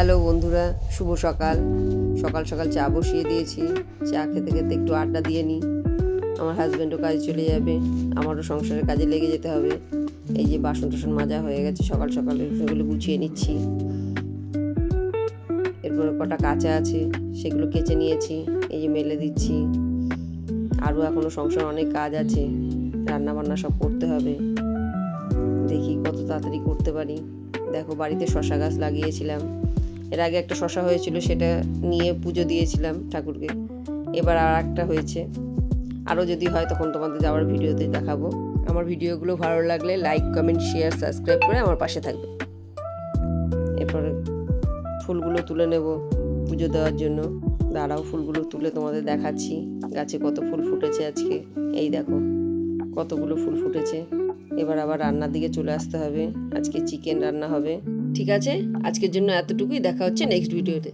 Hello বন্ধুরা, শুভ সকাল। সকাল সকাল চা বসিয়ে দিয়েছি। চা খেতে খেতে একটু আড্ডা দিয়ে নিই। আমার হাজব্যান্ডও কাজে চলে যাবে, আমারও সংসারের কাজে লেগে যেতে হবে। এই যে বাসন টাসন মাজা হয়ে গেছে, সকাল সকাল সেগুলো গুছিয়ে নিচ্ছি। এরপরে কটা কাঁচা আছে, সেগুলো কেচে নিয়েছি, এই যে মেলে দিচ্ছি। আরও এখনও সংসার অনেক কাজ আছে, রান্না বান্না সব করতে হবে। দেখি কত তাড়াতাড়ি করতে পারি। দেখো, বাড়িতে শশা গাছ লাগিয়েছিলাম। এর আগে একটা শশা হয়েছিল, সেটা নিয়ে পুজো দিয়েছিলাম ঠাকুরকে। এবার আর একটা হয়েছে, আরও যদি হয় তখন তোমাদের যাওয়ার ভিডিওতে দেখাবো। আমার ভিডিওগুলো ভালো লাগলে লাইক, কমেন্ট, শেয়ার, সাবস্ক্রাইব করে আমার পাশে থাকবে। এরপরে ফুলগুলো তুলে নেব পুজো দেওয়ার জন্য। দাঁড়াও, ফুলগুলো তুলে তোমাদের দেখাচ্ছি। গাছে কত ফুল ফুটেছে আজকে, এই দেখো কতগুলো ফুল ফুটেছে। এবার আবার রান্নার দিকে চলে আসতে হবে। আজকে চিকেন রান্না হবে। ঠিক আছে, আজকের জন্য এতটুকুই। দেখা হচ্ছে নেক্সট ভিডিওতে।